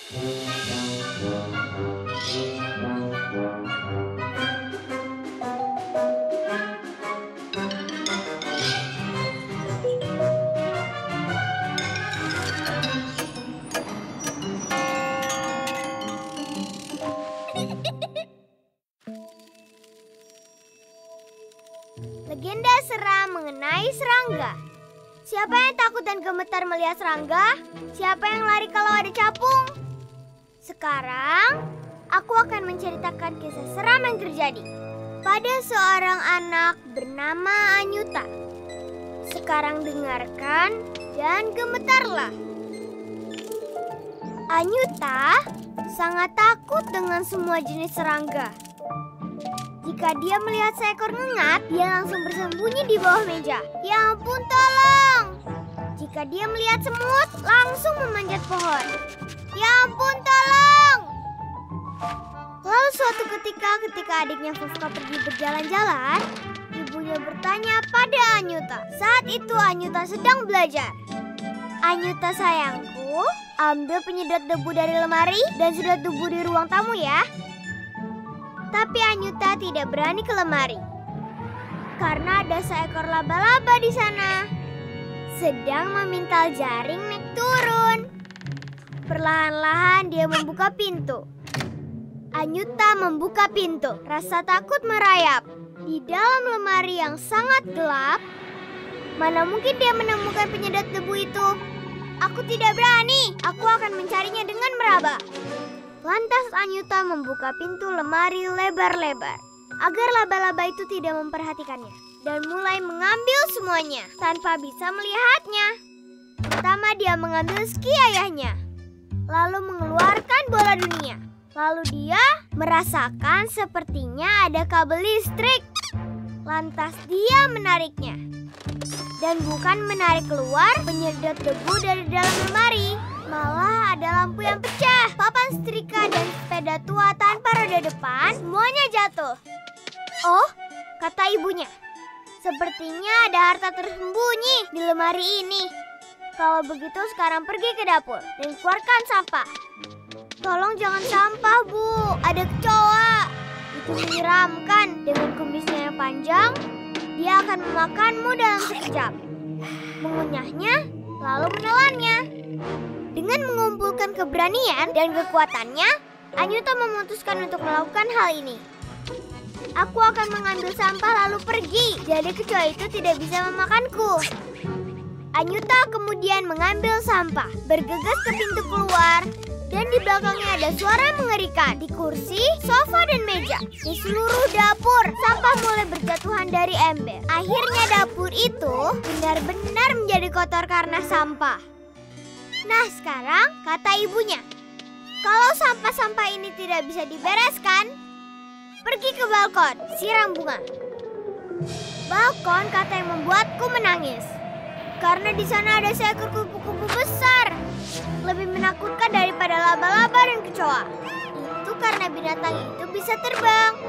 Legenda seram mengenai serangga. Siapa yang takut dan gemetar melihat serangga? Siapa yang lari kalau ada capung? Sekarang, aku akan menceritakan kisah seram yang terjadi pada seorang anak bernama Anyuta. Sekarang dengarkan dan gemetarlah. Anyuta sangat takut dengan semua jenis serangga. Jika dia melihat seekor ngengat, dia langsung bersembunyi di bawah meja. Ya ampun, tolong! Jika dia melihat semut, langsung memanjat pohon. Ya ampun, tolong! Lalu suatu ketika adiknya Vovka pergi berjalan-jalan, ibunya bertanya pada Anyuta. Saat itu Anyuta sedang belajar. Anyuta sayangku, ambil penyedot debu dari lemari dan sedot debu di ruang tamu ya. Tapi Anyuta tidak berani ke lemari karena ada seekor laba-laba di sana sedang memintal jaring naik turun. Perlahan-lahan dia membuka pintu. Anyuta membuka pintu, rasa takut merayap. Di dalam lemari yang sangat gelap, mana mungkin dia menemukan penyedot debu itu? Aku tidak berani, aku akan mencarinya dengan meraba. Lantas Anyuta membuka pintu lemari lebar-lebar agar laba-laba itu tidak memperhatikannya dan mulai mengambil semuanya tanpa bisa melihatnya. Pertama dia mengambil ski ayahnya, lalu mengeluarkan bola dunia. Lalu dia merasakan sepertinya ada kabel listrik. Lantas dia menariknya. Dan bukan menarik keluar penyedot debu dari dalam lemari, malah ada lampu yang pecah, papan setrika dan sepeda tua tanpa roda depan semuanya jatuh. Oh, kata ibunya, sepertinya ada harta tersembunyi di lemari ini. Kalau begitu sekarang pergi ke dapur dan keluarkan sampah. Tolong jangan sampah, Bu, ada kecoa. Itu menyeramkan, dengan kumisnya yang panjang. Dia akan memakanmu dalam sekejap, mengunyahnya, lalu menelannya. Dengan mengumpulkan keberanian dan kekuatannya, Anyuta memutuskan untuk melakukan hal ini. Aku akan mengambil sampah lalu pergi, jadi kecoa itu tidak bisa memakanku. Anyuta kemudian mengambil sampah, bergegas ke pintu keluar. Dan di belakangnya ada suara mengerikan. Di kursi, sofa, dan meja. Di seluruh dapur, sampah mulai berjatuhan dari ember. Akhirnya dapur itu benar-benar menjadi kotor karena sampah. Nah sekarang, kata ibunya, kalau sampah-sampah ini tidak bisa dibereskan, pergi ke balkon, siram bunga. Balkon kata yang membuatku menangis. Karena di sana ada seekor kupu-kupu besar. Lebih menakutkan daripada laba-laba dan kecoa. Itu karena binatang itu bisa terbang.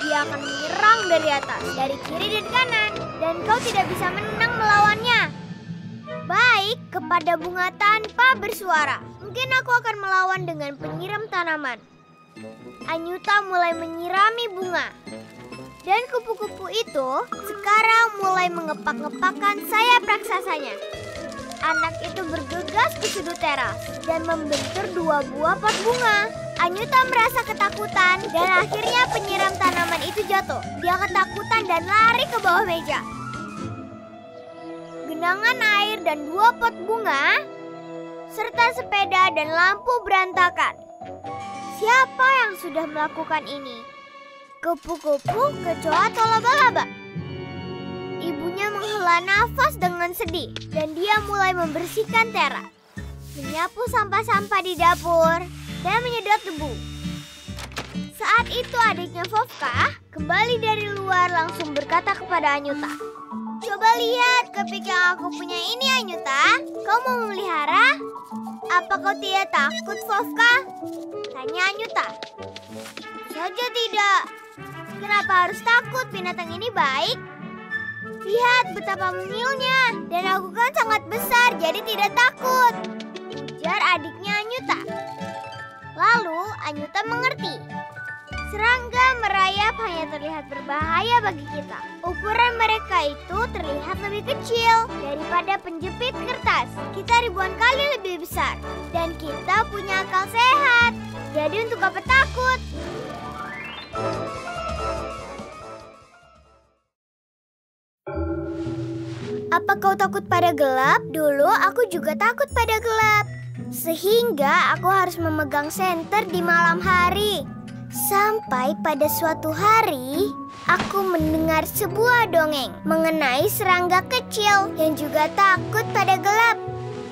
Dia akan menyerang dari atas, dari kiri dan kanan. Dan kau tidak bisa menang melawannya. Baik kepada bunga tanpa bersuara. Mungkin aku akan melawan dengan penyiram tanaman. Anyuta mulai menyirami bunga. Dan kupu-kupu itu sekarang mulai mengepak-ngepakkan sayap raksasanya. Anak itu bergegas ke sudut teras dan membentur 2 buah pot bunga. Anyuta merasa ketakutan dan akhirnya penyiram tanaman itu jatuh. Dia ketakutan dan lari ke bawah meja. Genangan air dan 2 pot bunga, serta sepeda dan lampu berantakan. Siapa yang sudah melakukan ini? Kupu-kupu, kecoa, atau laba-laba? Ibunya menghela nafas dengan sedih dan dia mulai membersihkan teras, menyapu sampah-sampah di dapur, dan menyedot debu. Saat itu adiknya Vovka kembali dari luar langsung berkata kepada Anyuta, "Coba lihat kepik yang aku punya ini, Anyuta. Kau mau memelihara? Apa kau tidak takut, Vovka?" tanya Anyuta. "Saja tidak. Kenapa harus takut? Binatang ini baik. Lihat betapa mungilnya. Dan aku kan sangat besar, jadi tidak takut," ujar adiknya Anyuta. Anyuta mengerti. Serangga merayap hanya terlihat berbahaya bagi kita. Ukuran mereka itu terlihat lebih kecil daripada penjepit kertas. Kita ribuan kali lebih besar. Dan kita punya akal sehat. Jadi untuk apa takut? Apa kau takut pada gelap? Dulu aku juga takut pada gelap. Sehingga aku harus memegang senter di malam hari. Sampai pada suatu hari, aku mendengar sebuah dongeng mengenai serangga kecil yang juga takut pada gelap.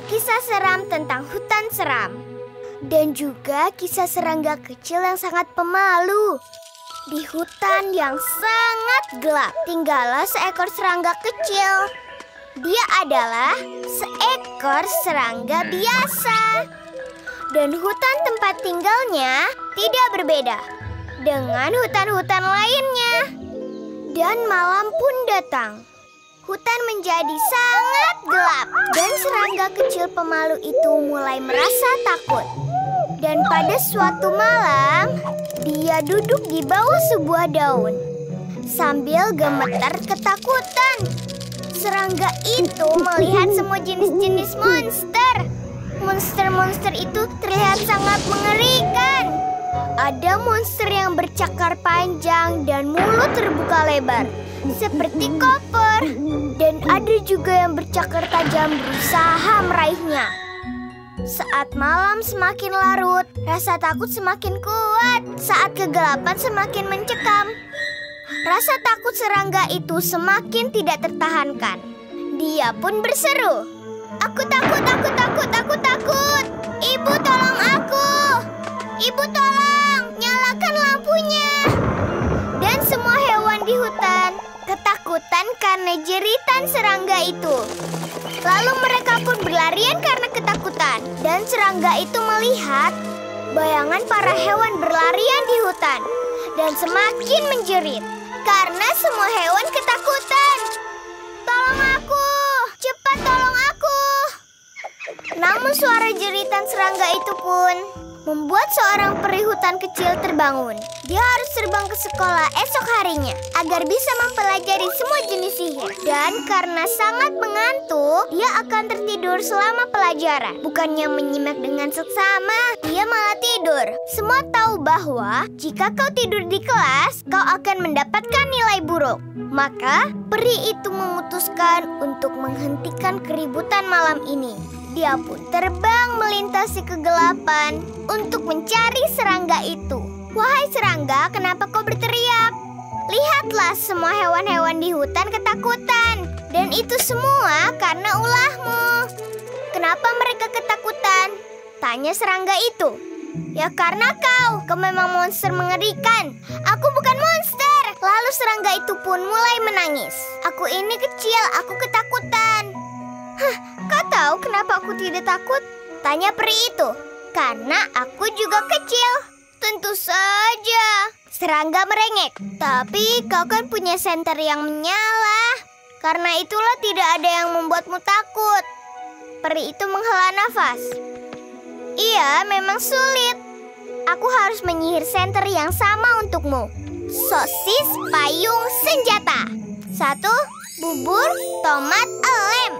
Kisah seram tentang hutan seram. Dan juga kisah serangga kecil yang sangat pemalu. Di hutan yang sangat gelap, tinggallah seekor serangga kecil. Dia adalah seekor serangga biasa. Dan hutan tempat tinggalnya tidak berbeda dengan hutan-hutan lainnya. Dan malam pun datang. Hutan menjadi sangat gelap. Dan serangga kecil pemalu itu mulai merasa takut. Dan pada suatu malam, dia duduk di bawah sebuah daun sambil gemetar ketakutan. Serangga itu melihat semua jenis-jenis monster. Monster-monster itu terlihat sangat mengerikan. Ada monster yang bercakar panjang dan mulut terbuka lebar, seperti koper. Dan ada juga yang bercakar tajam berusaha meraihnya. Saat malam semakin larut, rasa takut semakin kuat. Saat kegelapan semakin mencekam. Rasa takut serangga itu semakin tidak tertahankan. Dia pun berseru, "Aku takut, aku takut, aku takut. Ibu tolong aku. Ibu tolong, nyalakan lampunya." Dan semua hewan di hutan ketakutan karena jeritan serangga itu. Lalu mereka pun berlarian karena ketakutan. Dan serangga itu melihat bayangan para hewan berlarian di hutan. Dan semakin menjerit karena semua hewan ketakutan. "Tolong aku, cepat tolong aku." Namun suara jeritan serangga itu pun membuat seorang peri hutan kecil terbangun. Dia harus terbang ke sekolah esok harinya agar bisa mempelajari semua jenis sihir. Dan karena sangat mengantuk, dia akan tertidur selama pelajaran. Bukannya menyimak dengan seksama, dia malah tidur. Semua tahu bahwa jika kau tidur di kelas, kau akan mendapatkan nilai buruk. Maka peri itu memutuskan untuk menghentikan keributan malam ini. Dia pun terbang melintasi kegelapan untuk mencari serangga itu. "Wahai serangga, kenapa kau berteriak? Lihatlah, semua hewan-hewan di hutan ketakutan. Dan itu semua karena ulahmu." "Kenapa mereka ketakutan?" tanya serangga itu. "Ya karena kau memang monster mengerikan." "Aku bukan monster." Lalu serangga itu pun mulai menangis. "Aku ini kecil, aku ketakutan." "Hah, kau tahu kenapa aku tidak takut?" tanya peri itu. "Karena aku juga kecil." "Tentu saja," serangga merengek. "Tapi kau kan punya senter yang menyala. Karena itulah tidak ada yang membuatmu takut." Peri itu menghela nafas. "Iya, memang sulit. Aku harus menyihir senter yang sama untukmu. Sosis payung senjata. 1. Bubur tomat lem.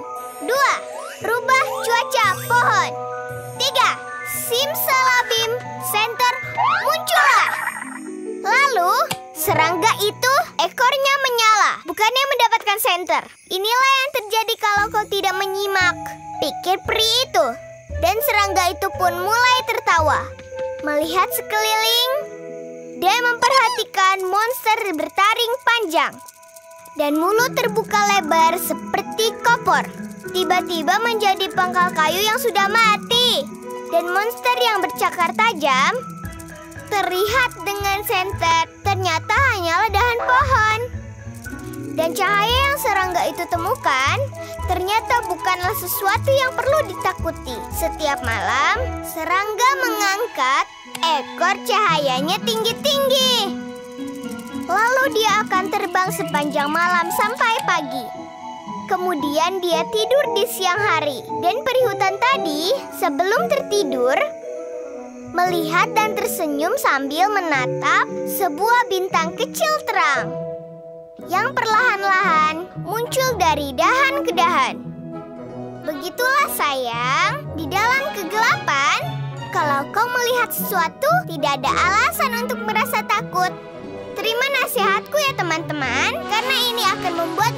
2. Rubah cuaca pohon. 3. Simsalabim, senter muncullah." Lalu serangga itu ekornya menyala, bukannya mendapatkan senter. "Inilah yang terjadi kalau kau tidak menyimak," pikir peri itu. Dan serangga itu pun mulai tertawa, melihat sekeliling dan memperhatikan monster bertaring panjang dan mulut terbuka lebar seperti kopor. Tiba-tiba menjadi pangkal kayu yang sudah mati. Dan monster yang bercakar tajam terlihat dengan senter ternyata hanyalah dahan pohon. Dan cahaya yang serangga itu temukan ternyata bukanlah sesuatu yang perlu ditakuti. Setiap malam, serangga mengangkat ekor cahayanya tinggi-tinggi. Lalu dia akan terbang sepanjang malam sampai pagi. Kemudian dia tidur di siang hari. Dan peri hutan tadi sebelum tertidur melihat dan tersenyum sambil menatap sebuah bintang kecil terang yang perlahan-lahan muncul dari dahan ke dahan. Begitulah sayang, di dalam kegelapan, kalau kau melihat sesuatu, tidak ada alasan untuk merasa takut. Terima nasihatku ya teman-teman, karena ini akan membuat